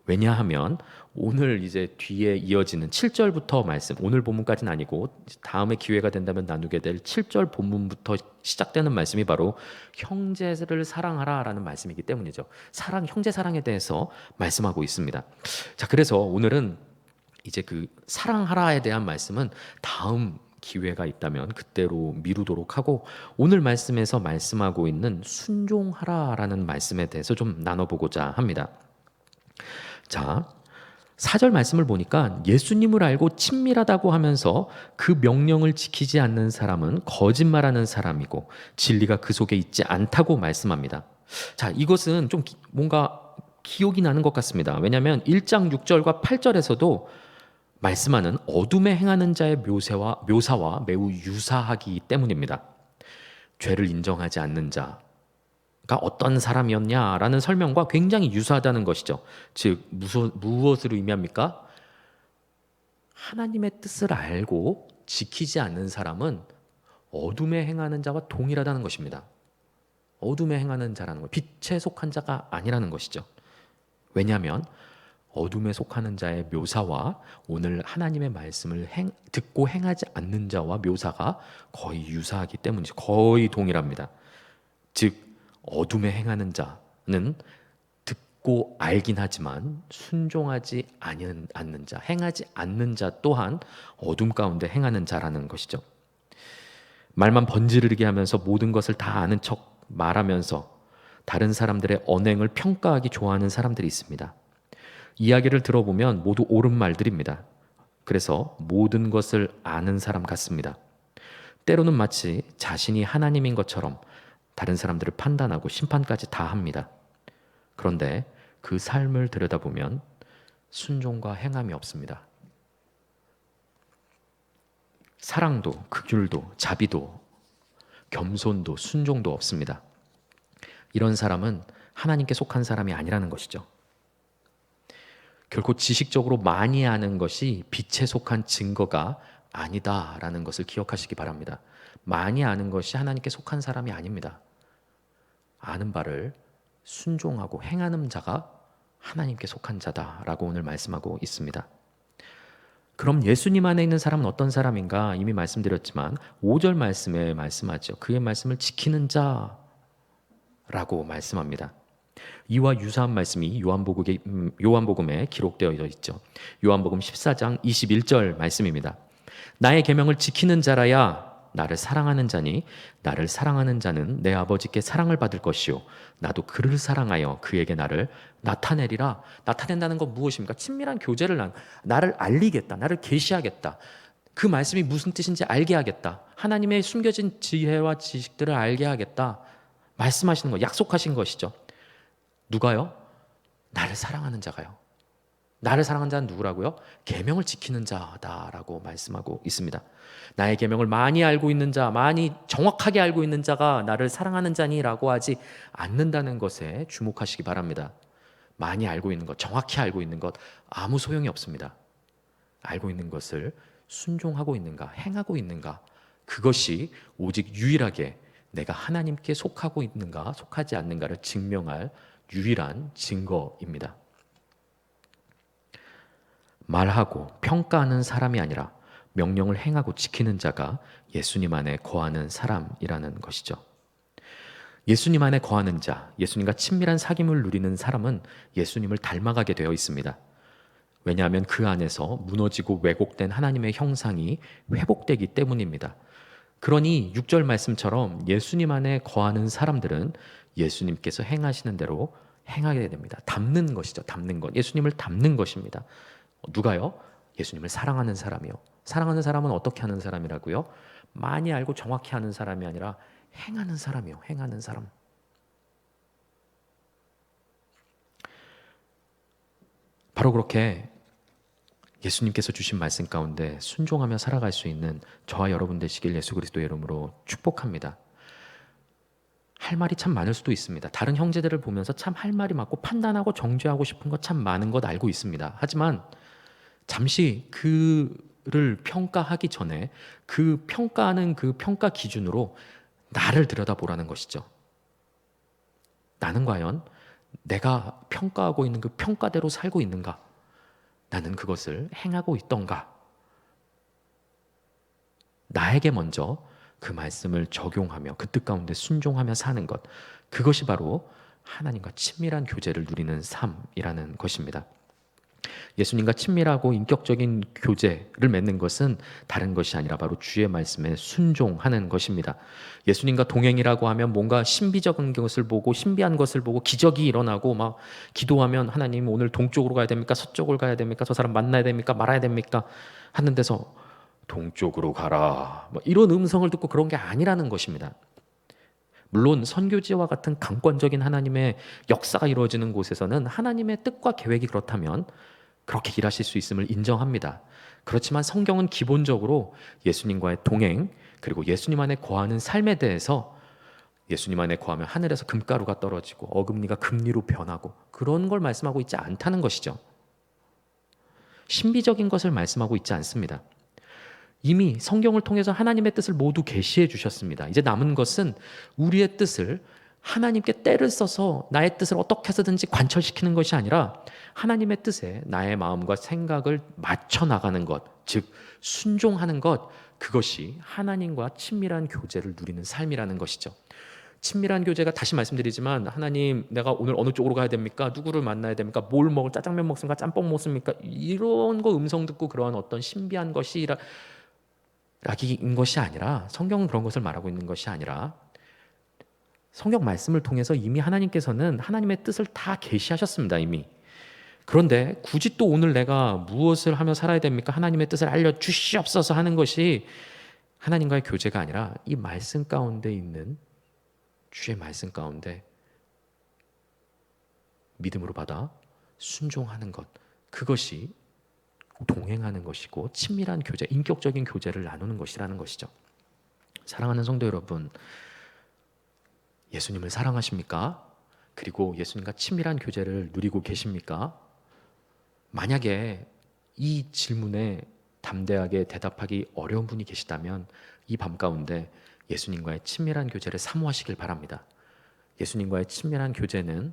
왜냐하면 오늘 이제 뒤에 이어지는 7절부터 말씀, 오늘 본문까지는 아니고 다음에 기회가 된다면 나누게 될 7절 본문부터 시작되는 말씀이 바로 형제를 사랑하라라는 말씀이기 때문이죠. 형제 사랑에 대해서 말씀하고 있습니다. 자, 그래서 오늘은 이제 그 사랑하라에 대한 말씀은 다음 기회가 있다면 그때로 미루도록 하고, 오늘 말씀에서 말씀하고 있는 순종하라라는 말씀에 대해서 좀 나눠보고자 합니다. 자, 4절 말씀을 보니까 예수님을 알고 친밀하다고 하면서 그 명령을 지키지 않는 사람은 거짓말하는 사람이고 진리가 그 속에 있지 않다고 말씀합니다. 자, 이것은 좀 뭔가 기억이 나는 것 같습니다. 왜냐하면 1장 6절과 8절에서도 말씀하는 어둠에 행하는 자의 묘사와 매우 유사하기 때문입니다. 죄를 인정하지 않는 자가 어떤 사람이었냐라는 설명과 굉장히 유사하다는 것이죠. 즉 무엇을 의미합니까? 하나님의 뜻을 알고 지키지 않는 사람은 어둠에 행하는 자와 동일하다는 것입니다. 어둠에 행하는 자라는 것, 빛에 속한 자가 아니라는 것이죠. 왜냐하면 어둠에 속하는 자의 묘사와 오늘 하나님의 말씀을 듣고 행하지 않는 자와 묘사가 거의 유사하기 때문이죠. 거의 동일합니다. 즉 어둠에 행하는 자는 듣고 알긴 하지만 순종하지 않는 자, 행하지 않는 자 또한 어둠 가운데 행하는 자라는 것이죠. 말만 번지르르게 하면서 모든 것을 다 아는 척 말하면서 다른 사람들의 언행을 평가하기 좋아하는 사람들이 있습니다. 이야기를 들어보면 모두 옳은 말들입니다. 그래서 모든 것을 아는 사람 같습니다. 때로는 마치 자신이 하나님인 것처럼 다른 사람들을 판단하고 심판까지 다 합니다. 그런데 그 삶을 들여다보면 순종과 행함이 없습니다. 사랑도, 긍휼도, 자비도, 겸손도, 순종도 없습니다. 이런 사람은 하나님께 속한 사람이 아니라는 것이죠. 결코 지식적으로 많이 아는 것이 빛에 속한 증거가 아니다라는 것을 기억하시기 바랍니다. 많이 아는 것이 하나님께 속한 사람이 아닙니다. 아는 바를 순종하고 행하는 자가 하나님께 속한 자다라고 오늘 말씀하고 있습니다. 그럼 예수님 안에 있는 사람은 어떤 사람인가? 이미 말씀드렸지만 5절 말씀에 말씀하죠. 그의 말씀을 지키는 자라고 말씀합니다. 이와 유사한 말씀이 요한복음에 기록되어 있죠. 요한복음 14장 21절 말씀입니다. 나의 계명을 지키는 자라야 나를 사랑하는 자니 나를 사랑하는 자는 내 아버지께 사랑을 받을 것이요 나도 그를 사랑하여 그에게 나를 나타내리라. 나타낸다는 건 무엇입니까? 친밀한 교제를 나를 알리겠다. 나를 계시하겠다. 그 말씀이 무슨 뜻인지 알게 하겠다. 하나님의 숨겨진 지혜와 지식들을 알게 하겠다. 말씀하시는 거, 약속하신 것이죠. 누가요? 나를 사랑하는 자가요. 나를 사랑하는 자는 누구라고요? 계명을 지키는 자다라고 말씀하고 있습니다. 나의 계명을 많이 알고 있는 자, 많이 정확하게 알고 있는 자가 나를 사랑하는 자니라고 하지 않는다는 것에 주목하시기 바랍니다. 많이 알고 있는 것, 정확히 알고 있는 것 아무 소용이 없습니다. 알고 있는 것을 순종하고 있는가, 행하고 있는가, 그것이 오직 유일하게 내가 하나님께 속하고 있는가, 속하지 않는가를 증명할 유일한 증거입니다. 말하고 평가하는 사람이 아니라 명령을 행하고 지키는 자가 예수님 안에 거하는 사람이라는 것이죠. 예수님 안에 거하는 자, 예수님과 친밀한 사귐을 누리는 사람은 예수님을 닮아가게 되어 있습니다. 왜냐하면 그 안에서 무너지고 왜곡된 하나님의 형상이 회복되기 때문입니다. 그러니 6절 말씀처럼 예수님 안에 거하는 사람들은 예수님께서 행하시는 대로 행하게 됩니다. 닮는 것이죠. 닮는 것. 예수님을 닮는 것입니다. 누가요? 예수님을 사랑하는 사람이요. 사랑하는 사람은 어떻게 하는 사람이라고요? 많이 알고 정확히 하는 사람이 아니라 행하는 사람이요. 행하는 사람. 바로 그렇게 예수님께서 주신 말씀 가운데 순종하며 살아갈 수 있는 저와 여러분 되시길 예수 그리스도의 이름으로 축복합니다. 할 말이 참 많을 수도 있습니다. 다른 형제들을 보면서 참 할 말이 많고 판단하고 정죄하고 싶은 것 참 많은 것 알고 있습니다. 하지만 잠시 그를 평가하기 전에 그 평가하는 그 평가 기준으로 나를 들여다보라는 것이죠. 나는 과연 내가 평가하고 있는 그 평가대로 살고 있는가? 나는 그것을 행하고 있던가? 나에게 먼저 그 말씀을 적용하며 그 뜻 가운데 순종하며 사는 것, 그것이 바로 하나님과 친밀한 교제를 누리는 삶이라는 것입니다. 예수님과 친밀하고 인격적인 교제를 맺는 것은 다른 것이 아니라 바로 주의 말씀에 순종하는 것입니다. 예수님과 동행이라고 하면 뭔가 신비적인 것을 보고 신비한 것을 보고 기적이 일어나고 막 기도하면 하나님 오늘 동쪽으로 가야 됩니까? 서쪽으로 가야 됩니까? 저 사람 만나야 됩니까? 말아야 됩니까? 하는 데서 동쪽으로 가라. 뭐 이런 음성을 듣고 그런 게 아니라는 것입니다. 물론 선교지와 같은 강권적인 하나님의 역사가 이루어지는 곳에서는 하나님의 뜻과 계획이 그렇다면 그렇게 일하실 수 있음을 인정합니다. 그렇지만 성경은 기본적으로 예수님과의 동행 그리고 예수님 안에 거하는 삶에 대해서 예수님 안에 거하면 하늘에서 금가루가 떨어지고 어금니가 금리로 변하고 그런 걸 말씀하고 있지 않다는 것이죠. 신비적인 것을 말씀하고 있지 않습니다. 이미 성경을 통해서 하나님의 뜻을 모두 계시해 주셨습니다. 이제 남은 것은 우리의 뜻을 하나님께 때를 써서 나의 뜻을 어떻게 해서든지 관철시키는 것이 아니라 하나님의 뜻에 나의 마음과 생각을 맞춰 나가는 것, 즉 순종하는 것, 그것이 하나님과 친밀한 교제를 누리는 삶이라는 것이죠. 친밀한 교제가 다시 말씀드리지만 하나님 내가 오늘 어느 쪽으로 가야 됩니까? 누구를 만나야 됩니까? 뭘 먹을 짜장면 먹습니까? 짬뽕 먹습니까? 이런 거 음성 듣고 그런 어떤 신비한 것이라 라기인 것이 아니라 성경은 그런 것을 말하고 있는 것이 아니라 성경 말씀을 통해서 이미 하나님께서는 하나님의 뜻을 다 계시하셨습니다. 이미. 그런데 굳이 또 오늘 내가 무엇을 하며 살아야 됩니까? 하나님의 뜻을 알려주시옵소서 하는 것이 하나님과의 교제가 아니라 이 말씀 가운데 있는 주의 말씀 가운데 믿음으로 받아 순종하는 것, 그것이 동행하는 것이고 친밀한 교제, 인격적인 교제를 나누는 것이라는 것이죠. 사랑하는 성도 여러분, 예수님을 사랑하십니까? 그리고 예수님과 친밀한 교제를 누리고 계십니까? 만약에 이 질문에 담대하게 대답하기 어려운 분이 계시다면 이 밤 가운데 예수님과의 친밀한 교제를 사모하시길 바랍니다. 예수님과의 친밀한 교제는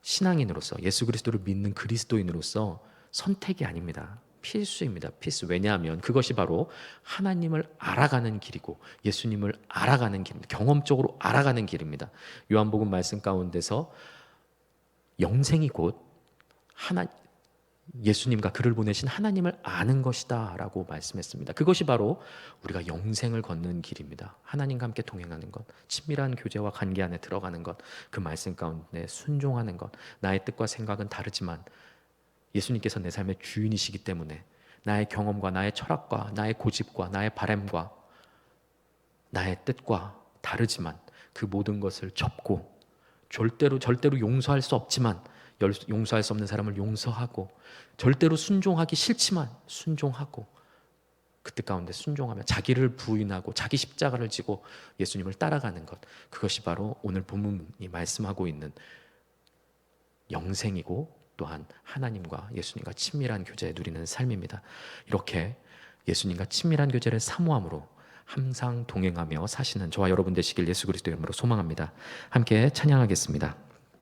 신앙인으로서 예수 그리스도를 믿는 그리스도인으로서 선택이 아닙니다. 필수입니다. 필수. 왜냐하면 그것이 바로 하나님을 알아가는 길이고 예수님을 알아가는 길입니다. 경험적으로 알아가는 길입니다. 요한복음 말씀 가운데서 영생이 곧 예수님과 그를 보내신 하나님을 아는 것이다 라고 말씀했습니다. 그것이 바로 우리가 영생을 걷는 길입니다. 하나님과 함께 동행하는 것, 친밀한 교제와 관계 안에 들어가는 것, 그 말씀 가운데 순종하는 것. 나의 뜻과 생각은 다르지만 예수님께서 내 삶의 주인이시기 때문에 나의 경험과 나의 철학과 나의 고집과 나의 바램과 나의 뜻과 다르지만 그 모든 것을 접고 절대로 용서할 수 없지만 용서할 수 없는 사람을 용서하고 절대로 순종하기 싫지만 순종하고 그 뜻 가운데 순종하며 자기를 부인하고 자기 십자가를 지고 예수님을 따라가는 것, 그것이 바로 오늘 본문이 말씀하고 있는 영생이고 또한 하나님과 예수님과 친밀한 교제 누리는 삶입니다. 이렇게 예수님과 친밀한 교제를 사모함으로 항상 동행하며 사시는 저와 여러분 되시길 예수 그리스도의 이름으로 소망합니다. 함께 찬양하겠습니다.